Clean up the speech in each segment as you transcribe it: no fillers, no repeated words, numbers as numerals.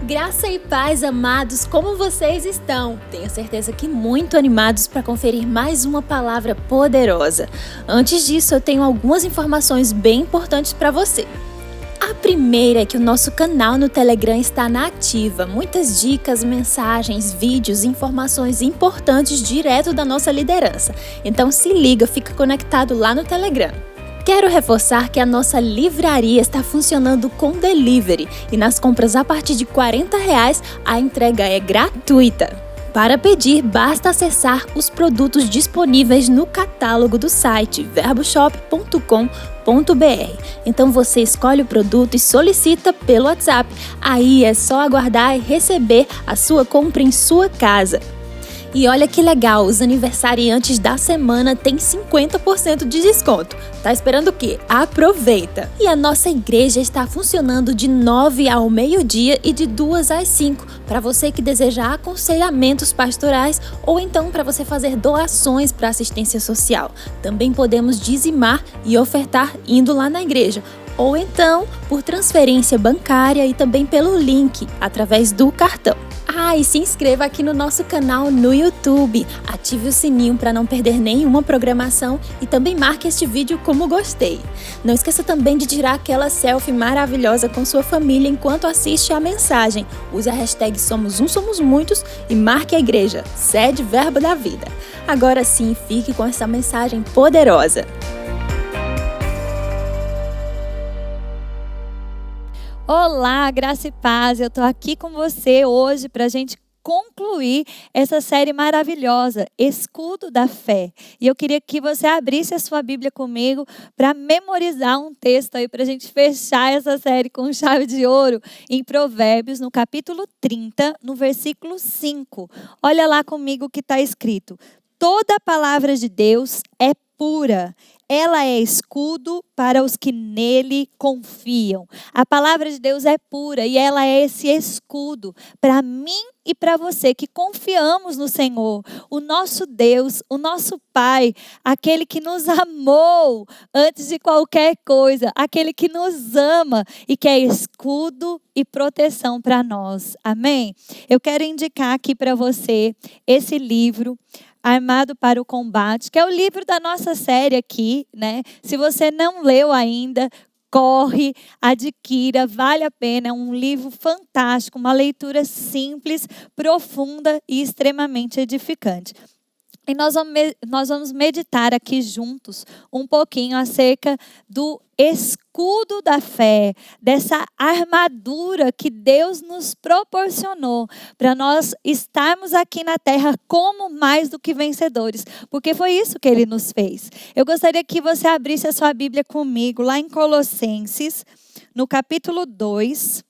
Graça e paz, amados, como vocês estão? Tenho certeza que muito animados para conferir mais uma palavra poderosa. Antes disso, eu tenho algumas informações bem importantes para você. A primeira é que o nosso canal no Telegram está na ativa. Muitas dicas, mensagens, vídeos, informações importantes direto da nossa liderança. Então se liga, fica conectado lá no Telegram. Quero reforçar que a nossa livraria está funcionando com delivery e nas compras a partir de R$40 a entrega é gratuita. Para pedir, basta acessar os produtos disponíveis no catálogo do site verboshop.com.br. Então você escolhe o produto e solicita pelo WhatsApp. Aí é só aguardar e receber a sua compra em sua casa. E olha que legal, os aniversariantes da semana têm 50% de desconto. Tá esperando o quê? Aproveita! E a nossa igreja está funcionando de 9 ao meio-dia e de 2 às 5, para você que deseja aconselhamentos pastorais ou então para você fazer doações para assistência social. Também podemos dizimar e ofertar indo lá na igreja, ou então por transferência bancária e também pelo link, através do cartão. E se inscreva aqui no nosso canal no YouTube, ative o sininho para não perder nenhuma programação e também marque este vídeo como gostei. Não esqueça também de tirar aquela selfie maravilhosa com sua família enquanto assiste a mensagem. Use a hashtag Somos Um, Somos Muitos e marque a igreja, sede Verbo da Vida. Agora sim, fique com essa mensagem poderosa. Olá, graça e paz, eu estou aqui com você hoje para a gente concluir essa série maravilhosa, Escudo da Fé. E eu queria que você abrisse a sua Bíblia comigo para memorizar um texto aí para a gente fechar essa série com chave de ouro em Provérbios, no capítulo 30, no versículo 5. Olha lá comigo o que está escrito. Toda a palavra de Deus é pura. Ela é escudo para os que nele confiam. A palavra de Deus é pura e ela é esse escudo para mim e para você que confiamos no Senhor, o nosso Deus, o nosso Pai, aquele que nos amou antes de qualquer coisa, aquele que nos ama e que é escudo e proteção para nós. Amém? Eu quero indicar aqui para você esse livro, Armado para o Combate, que é o livro da nossa série aqui, né? Se você não leu ainda, corre, adquira, vale a pena. É um livro fantástico, uma leitura simples, profunda e extremamente edificante. E nós vamos meditar aqui juntos um pouquinho acerca do escudo da fé, dessa armadura que Deus nos proporcionou para nós estarmos aqui na terra como mais do que vencedores, porque foi isso que Ele nos fez. Eu gostaria que você abrisse a sua Bíblia comigo lá em Colossenses, no capítulo 2,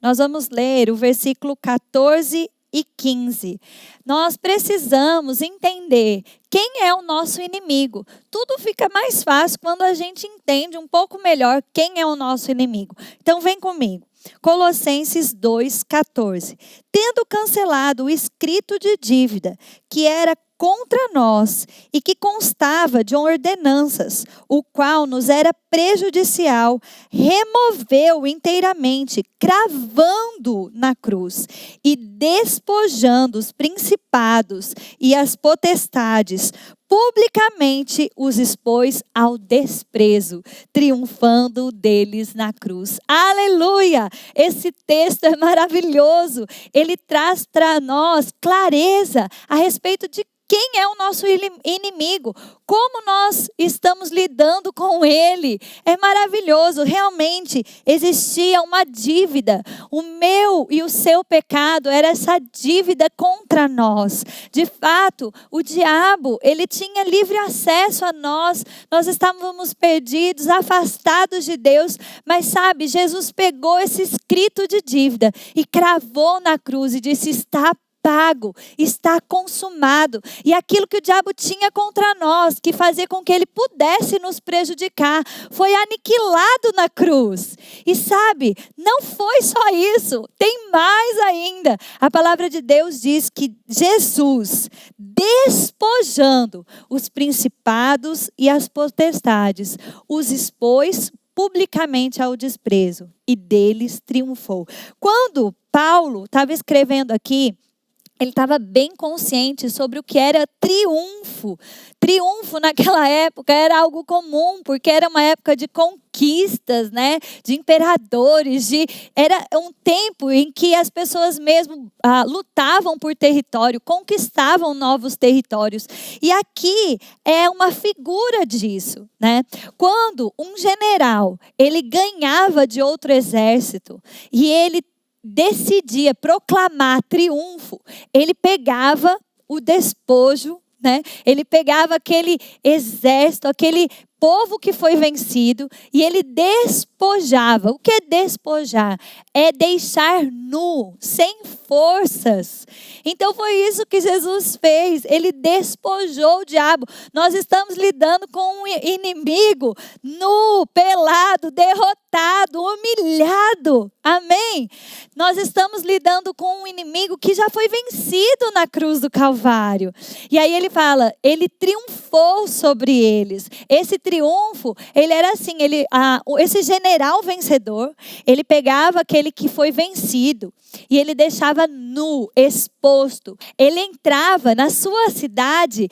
nós vamos ler o versículo 14 e 15. Nós precisamos entender quem é o nosso inimigo. Tudo fica mais fácil quando a gente entende um pouco melhor quem é o nosso inimigo. Então vem comigo. Colossenses 2:14. Tendo cancelado o escrito de dívida que era contra nós e que constava de ordenanças, o qual nos era prejudicial, removeu inteiramente, cravando na cruz e despojando os principados e as potestades, publicamente os expôs ao desprezo, triunfando deles na cruz. Aleluia! Esse texto é maravilhoso. Ele traz para nós clareza a respeito de quem é o nosso inimigo, como nós estamos lidando com ele. É maravilhoso, realmente existia uma dívida. O meu e o seu pecado era essa dívida contra nós. De fato, o diabo, ele tinha livre acesso a nós. Nós estávamos perdidos, afastados de Deus. Mas sabe, Jesus pegou esse escrito de dívida e cravou na cruz e disse: está pago, está consumado. E aquilo que o diabo tinha contra nós, que fazia com que ele pudesse nos prejudicar, foi aniquilado na cruz. E sabe, não foi só isso, tem mais ainda. A palavra de Deus diz que Jesus, despojando os principados e as potestades, os expôs publicamente ao desprezo e deles triunfou. Quando Paulo estava escrevendo aqui, ele estava bem consciente sobre o que era triunfo. Triunfo naquela época era algo comum, porque era uma época de conquistas, né? De imperadores. Era um tempo em que as pessoas mesmo lutavam por território, conquistavam novos territórios. E aqui é uma figura disso, né? Quando um general, ele ganhava de outro exército e ele decidia proclamar triunfo, ele pegava o despojo, né? Ele pegava aquele exército, aquele povo que foi vencido e ele despojava. O que é despojar? É deixar nu, sem forças. Então foi isso que Jesus fez. Ele despojou o diabo. Nós estamos lidando com um inimigo nu, pelado, derrotado, humilhado. Amém? Nós estamos lidando com um inimigo que já foi vencido na cruz do Calvário. E aí ele fala, ele triunfou sobre eles. Esse triunfo, ele era assim, esse general vencedor, ele pegava aquele que foi vencido e ele deixava nu, exposto. Ele entrava na sua cidade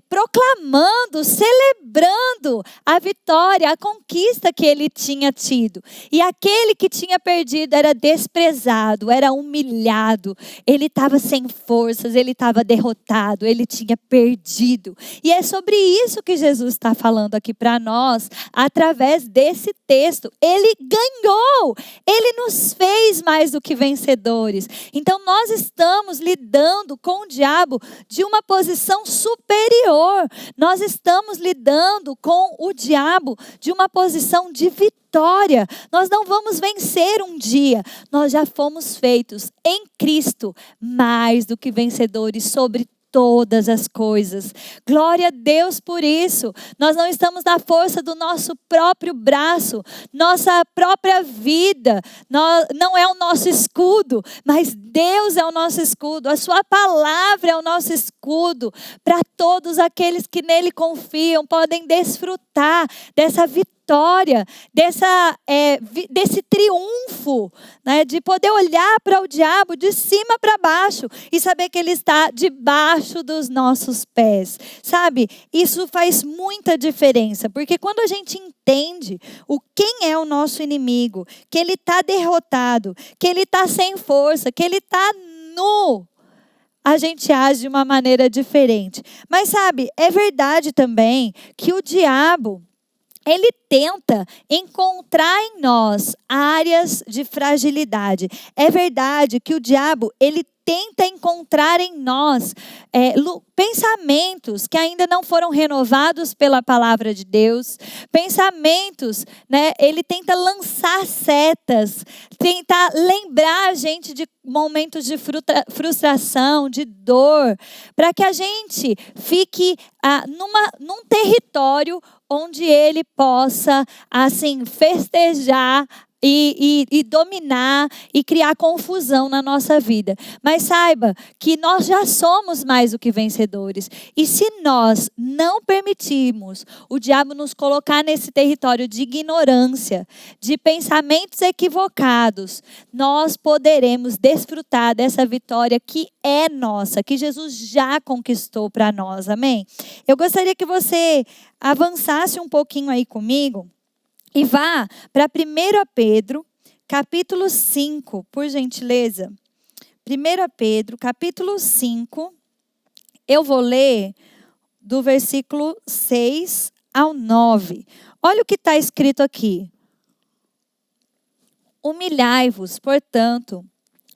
proclamando, celebrando a vitória, a conquista que ele tinha tido. E aquele que tinha perdido era desprezado, era humilhado. Ele estava sem forças, ele estava derrotado, ele tinha perdido. E é sobre isso que Jesus está falando aqui para nós, através desse texto. Ele ganhou, ele nos fez mais do que vencedores. Então nós estamos lidando com o diabo de uma posição superior. Nós estamos lidando com o diabo de uma posição de vitória. Nós não vamos vencer um dia. Nós já fomos feitos em Cristo mais do que vencedores sobre todas as coisas. Glória a Deus por isso. Nós não estamos na força do nosso próprio braço, nossa própria vida não é o nosso escudo, mas Deus é o nosso escudo. A sua palavra é o nosso escudo. Para todos aqueles que nele confiam, podem desfrutar dessa vitória, desse triunfo, né, de poder olhar para o diabo de cima para baixo e saber que ele está debaixo dos nossos pés. Sabe, isso faz muita diferença, porque quando a gente entende quem é o nosso inimigo, que ele está derrotado, que ele está sem força, que ele está nu, a gente age de uma maneira diferente. Mas sabe, é verdade também que o diabo, ele tenta encontrar em nós áreas de fragilidade. É verdade que o diabo, ele tenta encontrar em nós pensamentos que ainda não foram renovados pela palavra de Deus. Pensamentos, né? Ele tenta lançar setas, tenta lembrar a gente de momentos de frustração, de dor, para que a gente fique num território onde ele possa, assim, festejar e dominar e criar confusão na nossa vida. Mas saiba que nós já somos mais do que vencedores. E se nós não permitirmos o diabo nos colocar nesse território de ignorância, de pensamentos equivocados, nós poderemos desfrutar dessa vitória que é nossa, que Jesus já conquistou para nós. Amém? Eu gostaria que você avançasse um pouquinho aí comigo e vá para 1 Pedro, capítulo 5, por gentileza. 1 Pedro, capítulo 5, eu vou ler do versículo 6 ao 9. Olha o que está escrito aqui. Humilhai-vos, portanto,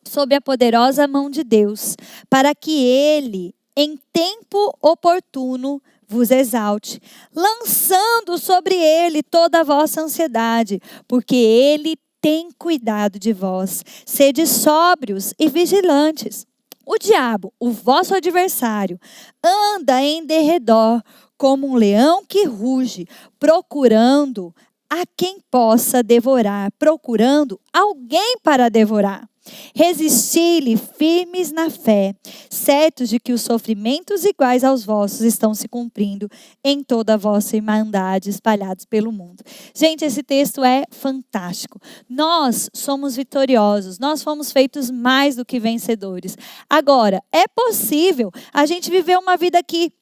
sob a poderosa mão de Deus, para que Ele, em tempo oportuno, vos exalte, lançando sobre ele toda a vossa ansiedade, porque ele tem cuidado de vós. Sede sóbrios e vigilantes. O diabo, o vosso adversário, anda em derredor como um leão que ruge, procurando a quem possa devorar, procurando alguém para devorar. Resisti-lhe firmes na fé, certos de que os sofrimentos iguais aos vossos estão se cumprindo em toda a vossa irmandade espalhados pelo mundo. Gente, esse texto é fantástico. Nós somos vitoriosos, nós fomos feitos mais do que vencedores. Agora, é possível a gente viver uma vida aqui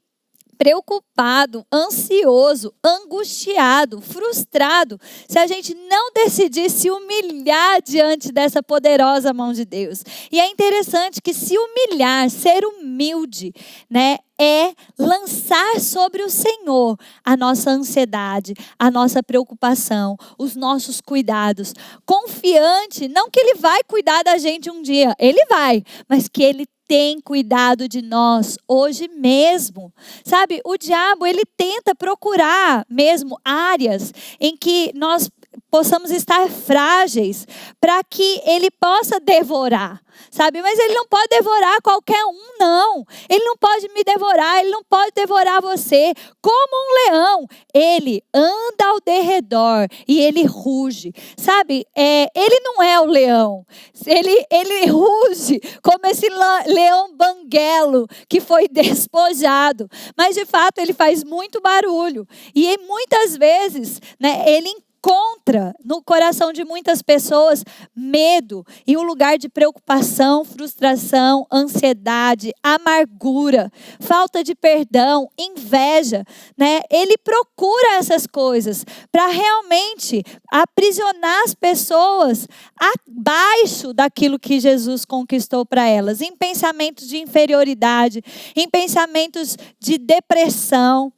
preocupado, ansioso, angustiado, frustrado, se a gente não decidir se humilhar diante dessa poderosa mão de Deus. E é interessante que se humilhar, ser humilde, né, é lançar sobre o Senhor a nossa ansiedade, a nossa preocupação, os nossos cuidados, confiante, não que Ele vai cuidar da gente um dia, Ele vai, mas que Ele tem cuidado de nós hoje mesmo. Sabe, o diabo, ele tenta procurar mesmo áreas em que nós possamos estar frágeis para que ele possa devorar, sabe? Mas ele não pode devorar qualquer um, não. Ele não pode me devorar, ele não pode devorar você. Como um leão, ele anda ao derredor e ele ruge, sabe? Ele não é o leão, ele ruge como esse leão banguelo que foi despojado, mas de fato ele faz muito barulho e muitas vezes, né, ele encontra no coração de muitas pessoas medo e um lugar de preocupação, frustração, ansiedade, amargura, falta de perdão, inveja, né? Ele procura essas coisas para realmente aprisionar as pessoas abaixo daquilo que Jesus conquistou para elas, em pensamentos de inferioridade, em pensamentos de depressão,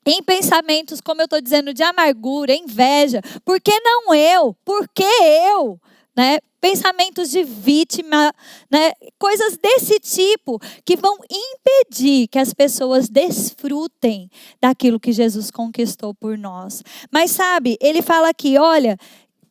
em pensamentos, como eu estou dizendo, de amargura, inveja. Por que não eu? Por que eu? Né? Pensamentos de vítima, né? Coisas desse tipo que vão impedir que as pessoas desfrutem daquilo que Jesus conquistou por nós. Mas sabe, ele fala aqui, olha,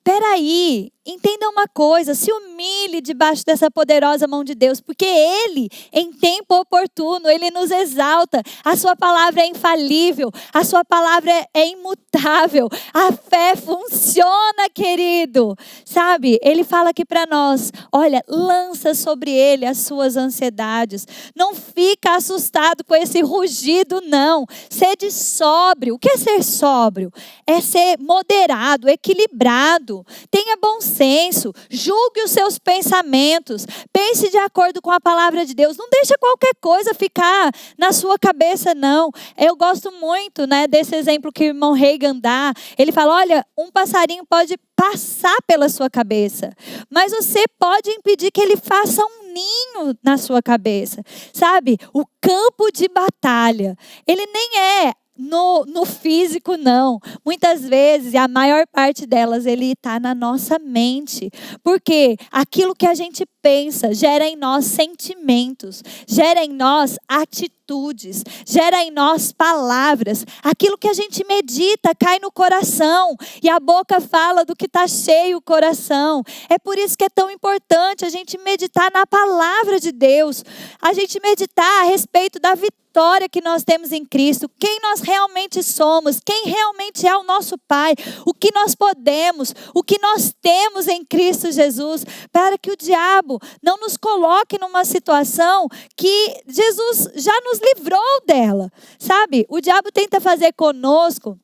peraí, entenda uma coisa, se humilhe debaixo dessa poderosa mão de Deus, porque Ele, em tempo oportuno, Ele nos exalta, a sua palavra é infalível, a sua palavra é imutável, a fé funciona, querido, sabe? Ele fala aqui para nós, olha, lança sobre Ele as suas ansiedades, não fica assustado com esse rugido, não, sede sóbrio. O que é ser sóbrio? É ser moderado, equilibrado, tenha bom senso, julgue os seus pensamentos, pense de acordo com a palavra de Deus, não deixa qualquer coisa ficar na sua cabeça, não. Eu gosto muito, né, desse exemplo que o irmão Reagan dá. Ele fala, olha, um passarinho pode passar pela sua cabeça, mas você pode impedir que ele faça um ninho na sua cabeça, sabe? O campo de batalha, ele nem é no físico, não. Muitas vezes, e a maior parte delas, ele está na nossa mente. Porque aquilo que a gente pensa gera em nós sentimentos, gera em nós atitudes, gera em nós palavras. Aquilo que a gente medita cai no coração e a boca fala do que está cheio o coração. É por isso que é tão importante a gente meditar na palavra de Deus, a gente meditar a respeito da vitória que nós temos em Cristo, quem nós realmente somos, quem realmente é o nosso Pai, o que nós podemos, o que nós temos em Cristo Jesus, para que o diabo não nos coloque numa situação que Jesus já nos livrou dela, sabe? O diabo tenta fazer conosco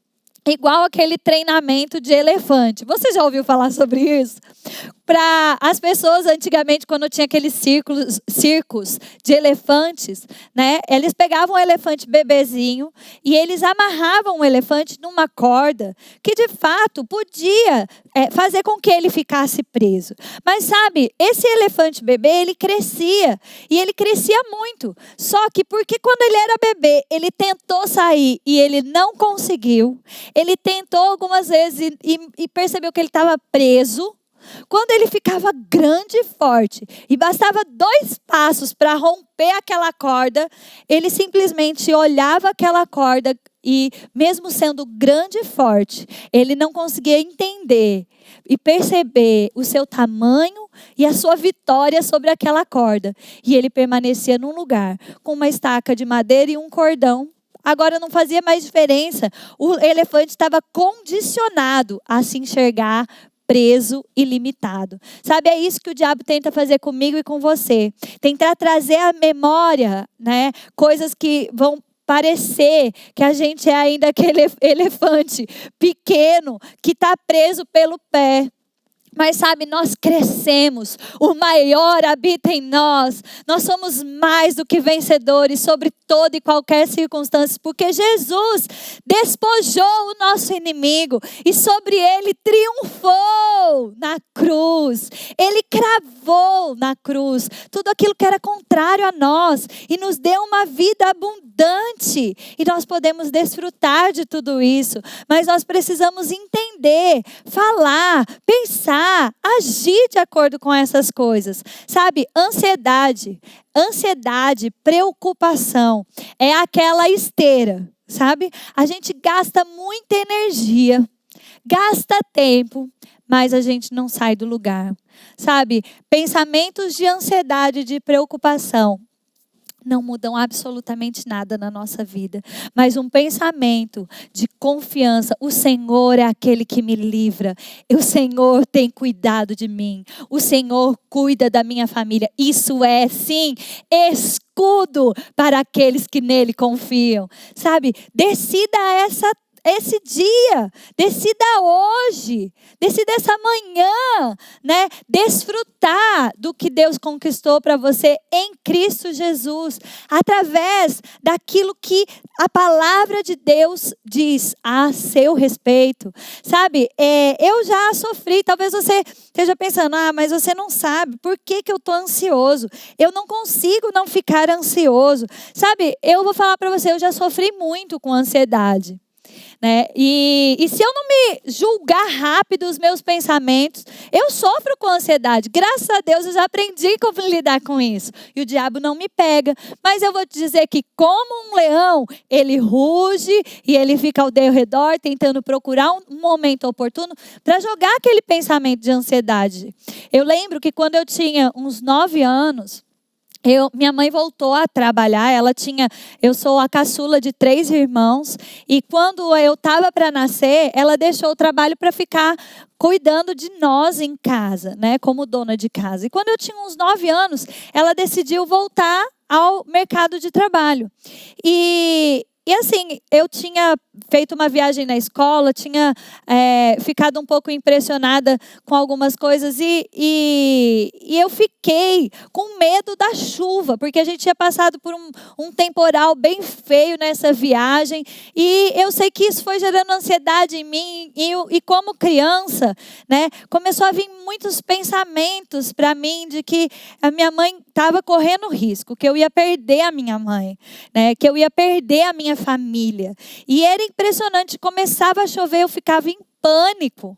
igual aquele treinamento de elefante. Você já ouviu falar sobre isso? Para as pessoas antigamente, quando tinha aqueles circos de elefantes, né? Eles pegavam um elefante bebezinho e eles amarravam o elefante numa corda que de fato podia fazer com que ele ficasse preso. Mas sabe, esse elefante bebê, ele crescia e ele crescia muito. Só que porque quando ele era bebê, ele tentou sair e ele não conseguiu. Ele tentou algumas vezes e percebeu que ele estava preso. Quando ele ficava grande e forte e bastava 2 passos para romper aquela corda, ele simplesmente olhava aquela corda e, mesmo sendo grande e forte, ele não conseguia entender e perceber o seu tamanho e a sua vitória sobre aquela corda. E ele permanecia num lugar com uma estaca de madeira e um cordão. Agora não fazia mais diferença. O elefante estava condicionado a se enxergar preso e limitado. Sabe, é isso que o diabo tenta fazer comigo e com você. Tentar trazer à memória, né, coisas que vão parecer que a gente é ainda aquele elefante pequeno que está preso pelo pé. Mas sabe, nós crescemos, o maior habita em nós. Nós somos mais do que vencedores sobre toda e qualquer circunstância, porque Jesus despojou o nosso inimigo e sobre ele triunfou na cruz. Ele cravou na cruz tudo aquilo que era contrário a nós e nos deu uma vida abundante. E nós podemos desfrutar de tudo isso, mas nós precisamos entender, falar, pensar, agir de acordo com essas coisas. Sabe, ansiedade, preocupação, é aquela esteira, sabe? A gente gasta muita energia, gasta tempo, mas a gente não sai do lugar. Sabe, pensamentos de ansiedade, de preocupação, não mudam absolutamente nada na nossa vida. Mas um pensamento de confiança. O Senhor é aquele que me livra. O Senhor tem cuidado de mim. O Senhor cuida da minha família. Isso é, sim, escudo para aqueles que nele confiam. Sabe, decida esse dia, decida hoje, decida essa manhã, né? Desfrutar do que Deus conquistou para você em Cristo Jesus, através daquilo que a palavra de Deus diz a seu respeito. Sabe, eu já sofri, talvez você esteja pensando, mas você não sabe, por que eu estou ansioso? Eu não consigo não ficar ansioso. Sabe, eu vou falar para você, eu já sofri muito com ansiedade. Né? E se eu não me julgar rápido os meus pensamentos, eu sofro com ansiedade. Graças a Deus eu já aprendi como lidar com isso. E o diabo não me pega. Mas eu vou te dizer que como um leão, ele ruge e ele fica ao redor tentando procurar um momento oportuno para jogar aquele pensamento de ansiedade. Eu lembro que quando eu tinha uns 9 anos, minha mãe voltou a trabalhar, eu sou a caçula de 3 irmãos, e quando eu estava para nascer, ela deixou o trabalho para ficar cuidando de nós em casa, né, como dona de casa. E quando eu tinha uns 9 anos, ela decidiu voltar ao mercado de trabalho. E assim, eu tinha feito uma viagem na escola, tinha ficado um pouco impressionada com algumas coisas e eu fiquei com medo da chuva, porque a gente tinha passado por um temporal bem feio nessa viagem e eu sei que isso foi gerando ansiedade em mim e como criança, né, começou a vir muitos pensamentos para mim de que a minha mãe estava correndo risco, que eu ia perder a minha mãe, né, que eu ia perder a minha família. E era impressionante, começava a chover, eu ficava em pânico.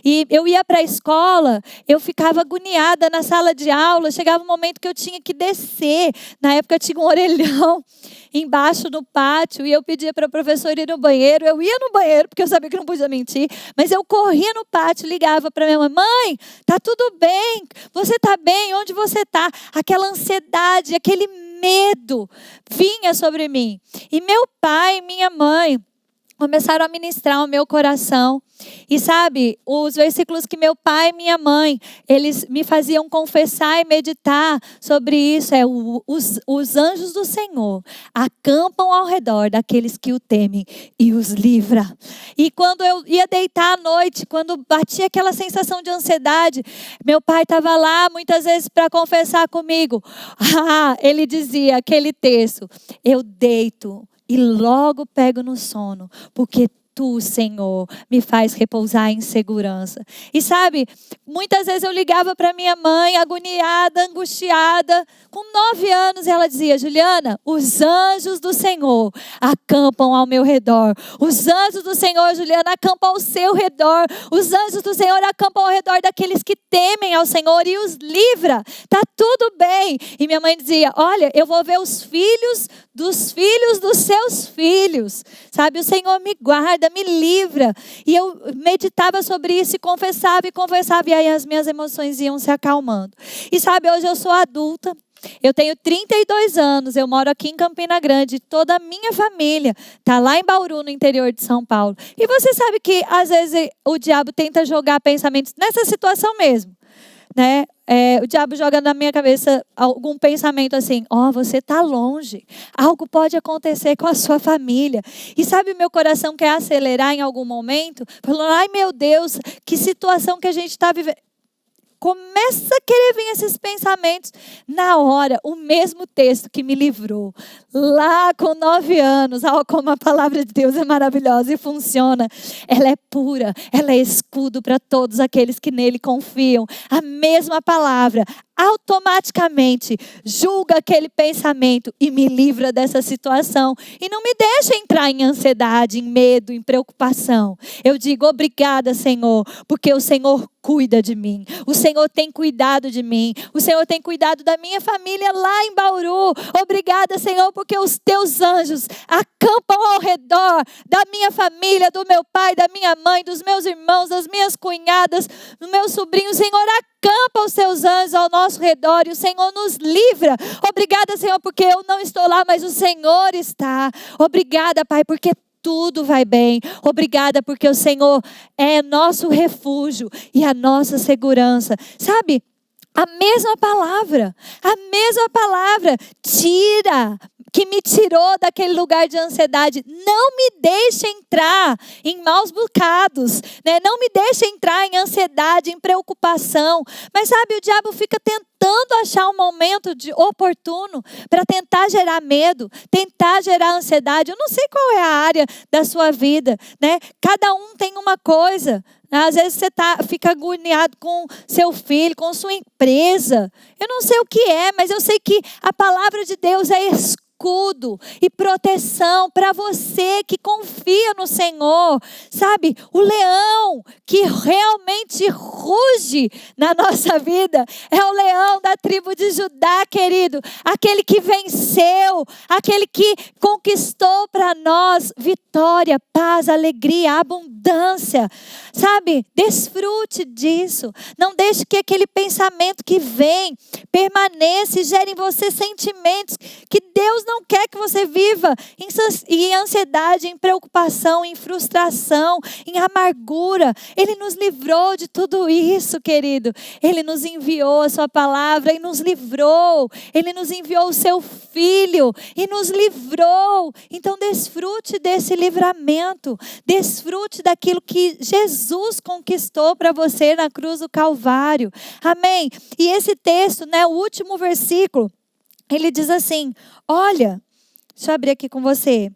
E eu ia para a escola, eu ficava agoniada na sala de aula, chegava um momento que eu tinha que descer. Na época tinha um orelhão embaixo no pátio e eu pedia para a professora ir no banheiro. Eu ia no banheiro, porque eu sabia que não podia mentir, mas eu corria no pátio, ligava para minha mãe: mãe, tá tudo bem? Você tá bem? Onde você tá? Aquela ansiedade, aquele medo vinha sobre mim. E meu pai e minha mãe começaram a ministrar o meu coração. E sabe, os versículos que meu pai e minha mãe, eles me faziam confessar e meditar sobre isso, os anjos do Senhor acampam ao redor daqueles que o temem e os livra. E quando eu ia deitar à noite, quando batia aquela sensação de ansiedade, meu pai estava lá muitas vezes para confessar comigo. Ele dizia aquele texto: eu deito e logo pego no sono, porque Tu, Senhor, me faz repousar em segurança. E sabe, muitas vezes eu ligava para minha mãe, agoniada, angustiada, com 9 anos, e ela dizia: Juliana, os anjos do Senhor acampam ao meu redor. Os anjos do Senhor, Juliana, acampam ao seu redor. Os anjos do Senhor acampam ao redor daqueles que temem ao Senhor e os livra. Tá tudo bem. E minha mãe dizia: olha, eu vou ver os filhos dos seus filhos. Sabe, o Senhor me guarda, me livra. E eu meditava sobre isso e conversava, e aí as minhas emoções iam se acalmando. E sabe, hoje eu sou adulta, Eu tenho 32 anos, eu moro aqui em Campina Grande, toda a minha família está lá em Bauru, no interior de São Paulo. E você sabe que às vezes o diabo tenta jogar pensamentos nessa situação mesmo, né? O diabo joga na minha cabeça algum pensamento assim: você está longe, algo pode acontecer com a sua família. E sabe, meu coração quer acelerar em algum momento, falando: ai meu Deus, que situação que a gente está vivendo. Começa a querer vir esses pensamentos. Na hora, o mesmo texto que me livrou lá com 9 anos. Como a palavra de Deus é maravilhosa e funciona. Ela é pura, ela é escudo para todos aqueles que nele confiam. A mesma palavra automaticamente julga aquele pensamento e me livra dessa situação. E não me deixa entrar em ansiedade, em medo, em preocupação. Eu digo: obrigada, Senhor, porque o Senhor cuida de mim. O Senhor tem cuidado de mim. O Senhor tem cuidado da minha família lá em Bauru. Obrigada, Senhor, porque os teus anjos acampam ao redor da minha família, do meu pai, da minha mãe, dos meus irmãos, das minhas cunhadas, do meu sobrinho. O Senhor acampa os seus anjos ao nosso redor e o Senhor nos livra. Obrigada, Senhor, porque eu não estou lá, mas o Senhor está. Obrigada, Pai, porque tudo vai bem. Obrigada porque o Senhor é nosso refúgio e a nossa segurança. Sabe? A mesma palavra que me tirou daquele lugar de ansiedade. Não me deixe entrar em maus bocados, né? Não me deixe entrar em ansiedade, em preocupação. Mas sabe, o diabo fica tentando achar um momento oportuno para tentar gerar medo, tentar gerar ansiedade. Eu não sei qual é a área da sua vida, né? Cada um tem uma coisa. Às vezes você fica agoniado com seu filho, com sua empresa. Eu não sei o que é, mas eu sei que a palavra de Deus é escudo e proteção para você que confia no Senhor. Sabe, o leão que realmente ruge na nossa vida é o leão da tribo de Judá, querido. Aquele que venceu, aquele que conquistou para nós vitória, paz, alegria, abundância. Sabe, desfrute disso. Não deixe que aquele pensamento que vem permaneça e gere em você sentimentos que Deus não quer que você viva em ansiedade, em preocupação, em frustração, em amargura. Ele nos livrou de tudo isso, querido. Ele nos enviou a sua palavra e nos livrou. Ele nos enviou o seu filho e nos livrou. Então desfrute desse livramento. Desfrute daquilo que Jesus conquistou para você na cruz do Calvário. Amém? E esse texto, né, o último versículo, ele diz assim: olha, deixa eu abrir aqui com você.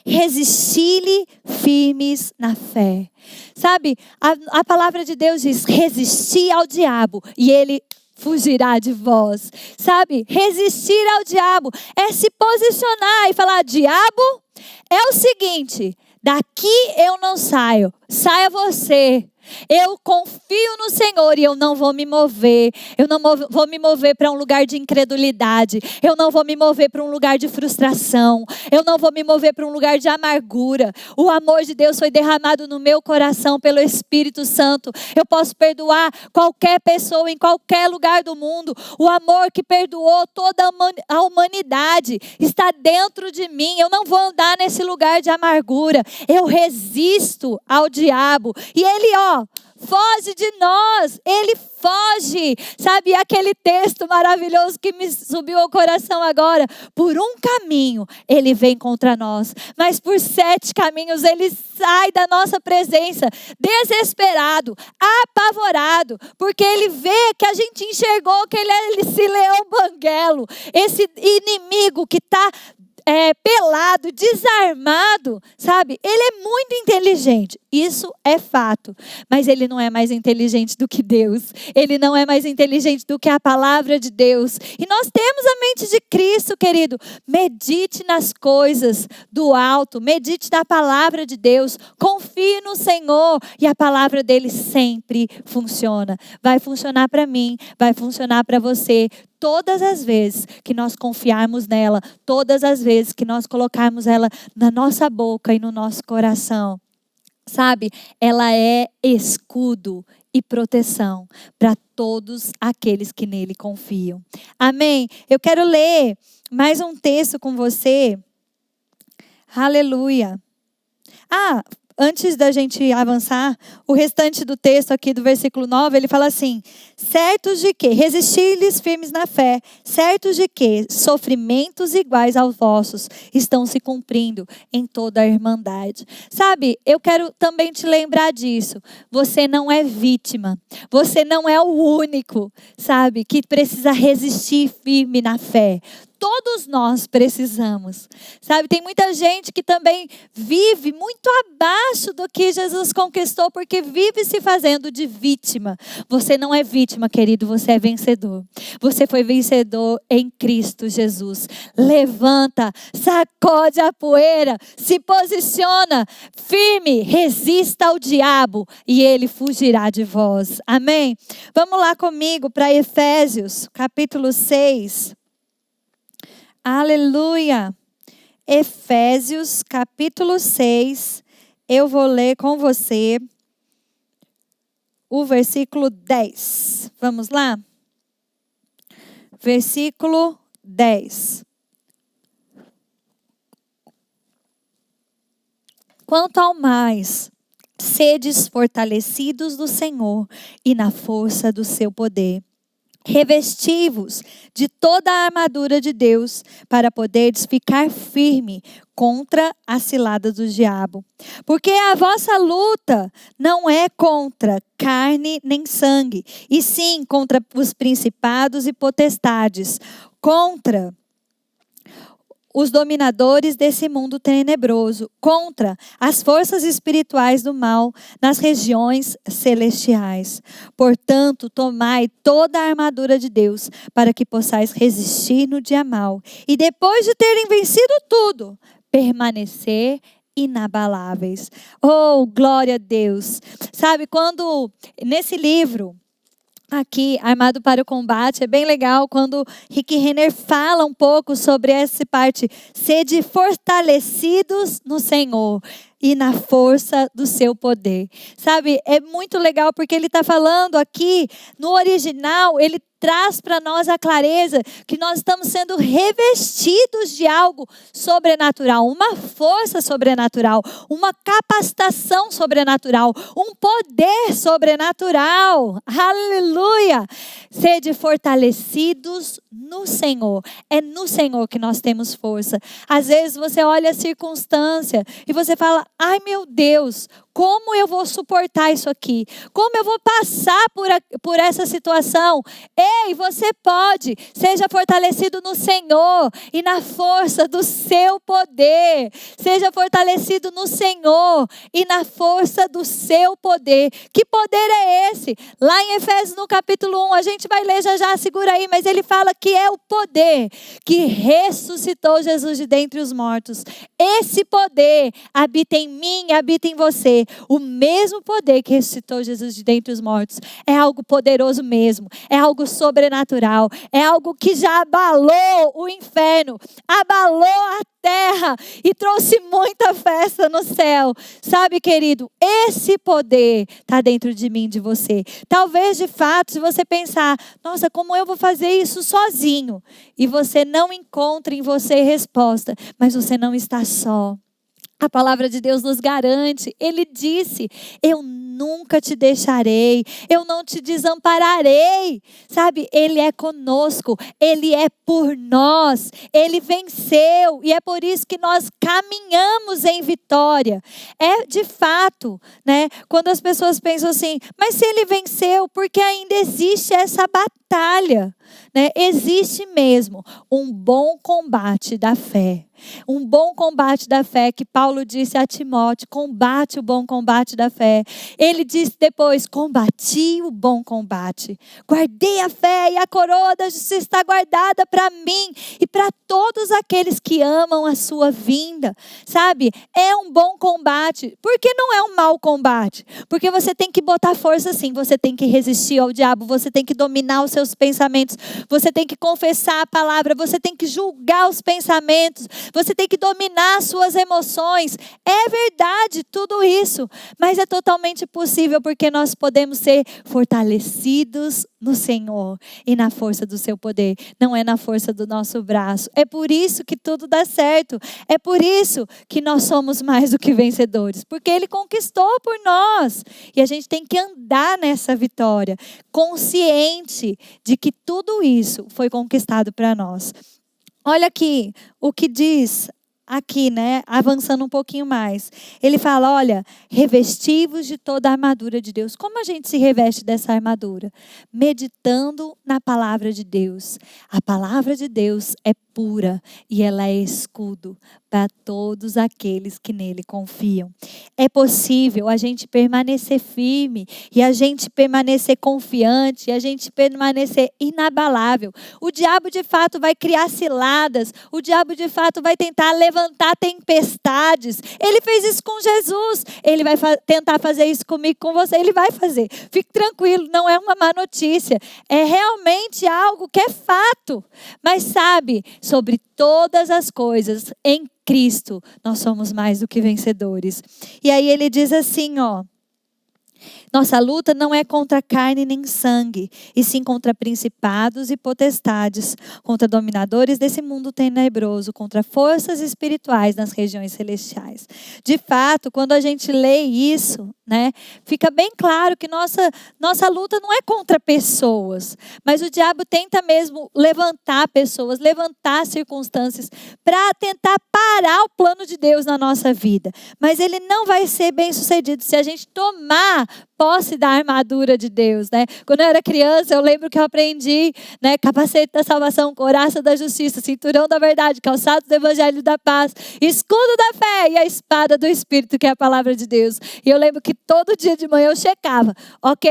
Resisti-lhe firmes na fé. Sabe, a palavra de Deus diz: resisti ao diabo e ele fugirá de vós. Sabe, resistir ao diabo é se posicionar e falar: diabo, é o seguinte, daqui eu não saio, saia você. Eu confio no Senhor e eu não vou me mover. Eu não vou me mover para um lugar de incredulidade. Eu não vou me mover para um lugar de frustração. Eu não vou me mover para um lugar de amargura. O amor de Deus foi derramado no meu coração pelo Espírito Santo. Eu posso perdoar qualquer pessoa em qualquer lugar do mundo. O amor que perdoou toda a humanidade está dentro de mim. Eu não vou andar nesse lugar de amargura. Eu resisto ao diabo. E ele, foge de nós, ele foge. Sabe, aquele texto maravilhoso que me subiu ao coração agora: por um caminho ele vem contra nós, mas por 7 caminhos ele sai da nossa presença, desesperado, apavorado, porque ele vê que a gente enxergou que ele é esse leão banguelo, esse inimigo que está pelado, desarmado, sabe? Ele é muito inteligente, isso é fato, mas ele não é mais inteligente do que Deus, ele não é mais inteligente do que a palavra de Deus. E nós temos a mente de Cristo, querido. Medite nas coisas do alto, medite na palavra de Deus, confie no Senhor e a palavra dele sempre funciona. Vai funcionar para mim, vai funcionar para você. Todas as vezes que nós confiarmos nela, todas as vezes que nós colocarmos ela na nossa boca e no nosso coração, sabe? Ela é escudo e proteção para todos aqueles que nele confiam. Amém? Eu quero ler mais um texto com você. Aleluia. Antes da gente avançar, o restante do texto aqui do versículo 9, ele fala assim: certos de que, resistir-lhes firmes na fé, certos de que sofrimentos iguais aos vossos estão se cumprindo em toda a irmandade. Sabe, eu quero também te lembrar disso. Você não é vítima, você não é o único, sabe, que precisa resistir firme na fé. Todos nós precisamos, sabe? Tem muita gente que também vive muito abaixo do que Jesus conquistou, porque vive se fazendo de vítima. Você não é vítima, querido, você é vencedor. Você foi vencedor em Cristo Jesus. Levanta, sacode a poeira, se posiciona firme, resista ao diabo e ele fugirá de vós. Amém? Vamos lá comigo para Efésios, capítulo 6. Aleluia! Efésios, capítulo 6, eu vou ler com você o versículo 10. Vamos lá? Versículo 10. Quanto ao mais, sedes fortalecidos do Senhor e na força do seu poder. Revesti-vos de toda a armadura de Deus, para poderes ficar firme contra a cilada do diabo. Porque a vossa luta não é contra carne nem sangue, e sim contra os principados e potestades, contra os dominadores desse mundo tenebroso, contra as forças espirituais do mal nas regiões celestiais. Portanto, tomai toda a armadura de Deus, para que possais resistir no dia mau, e depois de terem vencido tudo, permanecer inabaláveis. Oh, glória a Deus! Sabe, quando nesse livro aqui, Armado para o Combate, é bem legal quando Rick Renner fala um pouco sobre essa parte. Sede fortalecidos no Senhor e na força do seu poder. Sabe, é muito legal porque ele está falando aqui, no original, ele traz para nós a clareza que nós estamos sendo revestidos de algo sobrenatural, uma força sobrenatural, uma capacitação sobrenatural, um poder sobrenatural. Aleluia! Sede fortalecidos no Senhor. É no Senhor que nós temos força. Às vezes você olha a circunstância e você fala: ai meu Deus, como eu vou suportar isso aqui? Como eu vou passar por essa situação? Ei, você pode. Seja fortalecido no Senhor e na força do seu poder. Seja fortalecido no Senhor e na força do seu poder. Que poder é esse? Lá em Efésios, no capítulo 1, a gente vai ler já, segura aí, mas ele fala que é o poder que ressuscitou Jesus de dentre os mortos. Esse poder habita em mim e habita em você. O mesmo poder que ressuscitou Jesus de dentre os mortos é algo poderoso mesmo, é algo sobrenatural, é algo que já abalou o inferno, abalou a terra e trouxe muita festa no céu. Sabe, querido, esse poder está dentro de mim, de você. Talvez, de fato, se você pensar: nossa, como eu vou fazer isso sozinho? E você não encontre em você resposta, mas você não está só. A palavra de Deus nos garante. Ele disse: eu nunca te deixarei, eu não te desampararei. Sabe, Ele é conosco, Ele é por nós, Ele venceu. E é por isso que nós caminhamos em vitória. É de fato, né? Quando as pessoas pensam assim: mas se Ele venceu, porque ainda existe essa batalha, né? Existe mesmo um bom combate da fé. Um bom combate da fé, que Paulo disse a Timóteo: combate o bom combate da fé. Ele disse depois: combati o bom combate, guardei a fé, e a coroa da justiça está guardada para mim e para todos aqueles que amam a sua vinda. Sabe, é um bom combate. Por que não é um mau combate? Porque você tem que botar força sim, você tem que resistir ao diabo, você tem que dominar os seus pensamentos, você tem que confessar a palavra, você tem que julgar os pensamentos, você tem que dominar as suas emoções. É verdade tudo isso, mas é totalmente possível porque nós podemos ser fortalecidos no Senhor e na força do seu poder, não é na força do nosso braço. É por isso que tudo dá certo, é por isso que nós somos mais do que vencedores, porque Ele conquistou por nós e a gente tem que andar nessa vitória, consciente de que tudo isso foi conquistado para nós. Olha aqui o que diz aqui, né? Avançando um pouquinho mais. Ele fala, olha, revestivos de toda a armadura de Deus. Como a gente se reveste dessa armadura? Meditando na palavra de Deus. A palavra de Deus é pura e ela é escudo para todos aqueles que nele confiam. É possível a gente permanecer firme e a gente permanecer confiante e a gente permanecer inabalável. O diabo de fato vai criar ciladas, o diabo de fato vai tentar levantar tempestades. Ele fez isso com Jesus, ele vai tentar fazer isso comigo, com você, ele vai fazer. Fique tranquilo, não é uma má notícia, é realmente algo que é fato. Mas sabe, sobre todas as coisas, em Cristo, nós somos mais do que vencedores. E aí ele diz assim, ó. Nossa luta não é contra carne nem sangue, e sim contra principados e potestades, contra dominadores desse mundo tenebroso, contra forças espirituais nas regiões celestiais. De fato, quando a gente lê isso, né, fica bem claro que nossa luta não é contra pessoas, mas o diabo tenta mesmo levantar pessoas, levantar circunstâncias para tentar parar o plano de Deus na nossa vida. Mas ele não vai ser bem sucedido se a gente tomar posse da armadura de Deus, né? Quando eu era criança, eu lembro que eu aprendi, né? Capacete da salvação, couraça da justiça, cinturão da verdade, calçados do evangelho da paz, escudo da fé e a espada do Espírito, que é a palavra de Deus. E eu lembro que todo dia de manhã eu checava. Ok.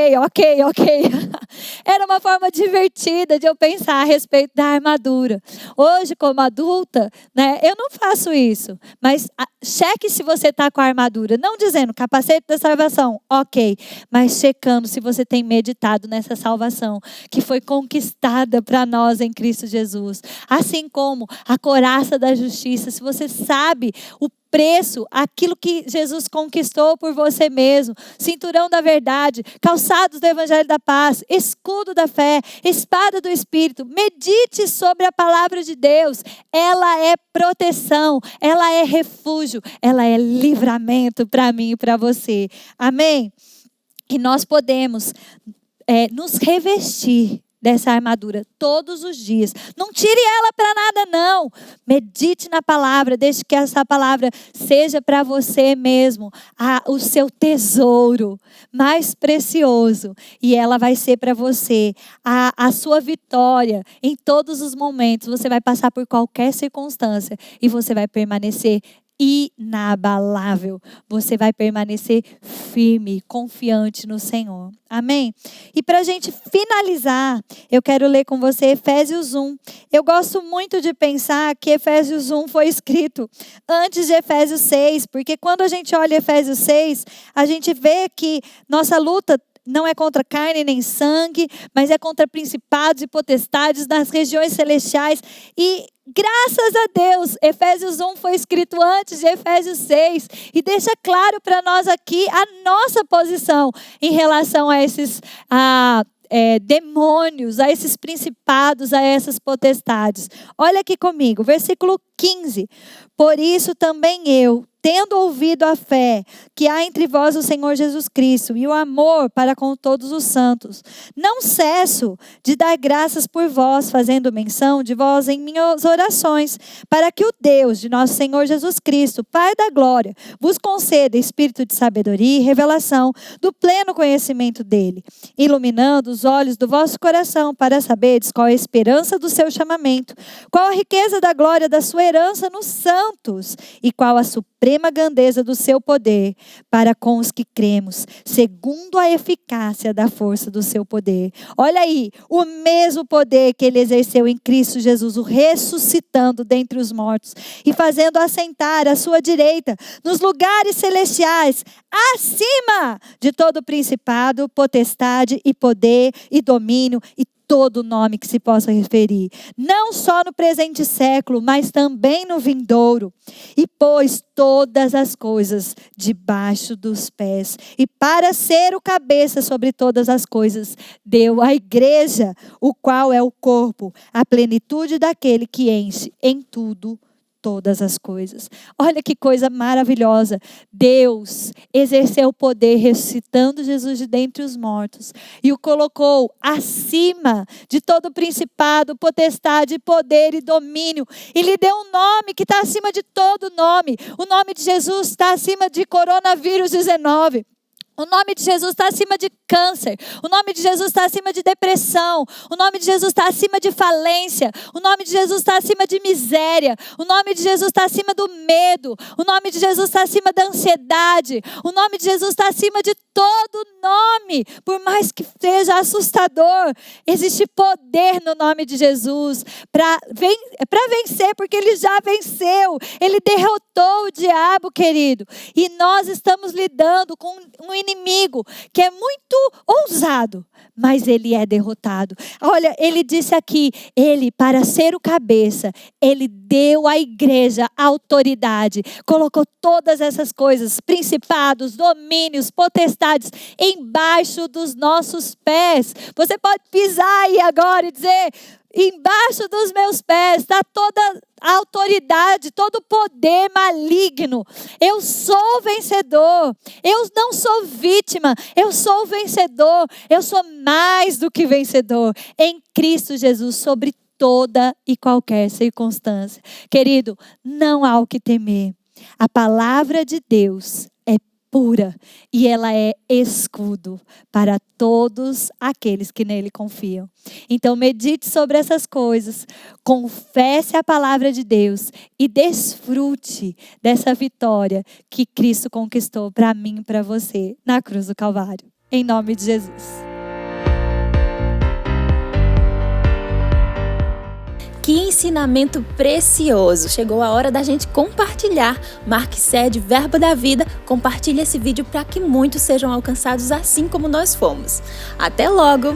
Era uma forma divertida de eu pensar a respeito da armadura. Hoje, como adulta, né? Eu não faço isso. Mas cheque se você está com a armadura. Não dizendo capacete da salvação, ok. Mas checando se você tem meditado nessa salvação que foi conquistada para nós em Cristo Jesus. Assim como a couraça da justiça, se você sabe o preço, aquilo que Jesus conquistou por você mesmo, cinturão da verdade, calçados do evangelho da paz, escudo da fé, espada do Espírito, medite sobre a palavra de Deus, ela é proteção, ela é refúgio, ela é livramento para mim e para você, amém? E nós podemos nos revestir dessa armadura todos os dias. Não tire ela para nada, não. Medite na palavra, deixe que essa palavra seja para você mesmo o seu tesouro mais precioso. E ela vai ser para você a sua vitória em todos os momentos. Você vai passar por qualquer circunstância e você vai permanecer inabalável. Você vai permanecer firme, confiante no Senhor. Amém? E para a gente finalizar, eu quero ler com você Efésios 1. Eu gosto muito de pensar que Efésios 1 foi escrito antes de Efésios 6, porque quando a gente olha Efésios 6, a gente vê que nossa luta não é contra carne nem sangue, mas é contra principados e potestades nas regiões celestiais. E graças a Deus, Efésios 1 foi escrito antes de Efésios 6 e deixa claro para nós aqui a nossa posição em relação a esses demônios, a esses principados, a essas potestades. Olha aqui comigo, versículo 15. Por isso também eu, tendo ouvido a fé que há entre vós o Senhor Jesus Cristo e o amor para com todos os santos, não cesso de dar graças por vós, fazendo menção de vós em minhas orações, para que o Deus de nosso Senhor Jesus Cristo, Pai da glória, vos conceda espírito de sabedoria e revelação do pleno conhecimento dele, iluminando os olhos do vosso coração para saberdes qual é a esperança do seu chamamento, qual a riqueza da glória da sua herança nos santos e qual a suprema grandeza do seu poder para com os que cremos, segundo a eficácia da força do seu poder. Olha aí, o mesmo poder que ele exerceu em Cristo Jesus, o ressuscitando dentre os mortos e fazendo assentar à sua direita nos lugares celestiais, acima de todo principado, potestade e poder e domínio e todo nome que se possa referir, não só no presente século, mas também no vindouro. E pôs todas as coisas debaixo dos pés. E para ser o cabeça sobre todas as coisas, deu à igreja, o qual é o corpo, a plenitude daquele que enche em tudo todas as coisas. Olha que coisa maravilhosa. Deus exerceu o poder ressuscitando Jesus de dentre os mortos e o colocou acima de todo principado, potestade, poder e domínio. E lhe deu um nome que está acima de todo nome. O nome de Jesus está acima de coronavírus 19. O nome de Jesus está acima de câncer. O nome de Jesus está acima de depressão. O nome de Jesus está acima de falência. O nome de Jesus está acima de miséria. O nome de Jesus está acima do medo. O nome de Jesus está acima da ansiedade. O nome de Jesus está acima de todo nome. Por mais que seja assustador, existe poder no nome de Jesus para vencer, porque Ele já venceu. Ele derrotou o diabo, querido. E nós estamos lidando com um inimigo que é muito ousado, mas ele é derrotado. Olha, ele disse aqui, ele, para ser o cabeça, ele deu à igreja autoridade, colocou todas essas coisas, principados, domínios, potestades, embaixo dos nossos pés. Você pode pisar aí agora e dizer: embaixo dos meus pés está toda a autoridade, todo o poder maligno. Eu sou vencedor. Eu não sou vítima. Eu sou vencedor. Eu sou mais do que vencedor em Cristo Jesus, sobre toda e qualquer circunstância. Querido, não há o que temer. A palavra de Deus é pura e ela é escudo para todos aqueles que nele confiam. Então medite sobre essas coisas, confesse a palavra de Deus e desfrute dessa vitória que Cristo conquistou para mim e para você na cruz do Calvário. Em nome de Jesus. Que ensinamento precioso! Chegou a hora da gente compartilhar. Marque Sede Verbo da Vida, compartilhe esse vídeo para que muitos sejam alcançados assim como nós fomos. Até logo!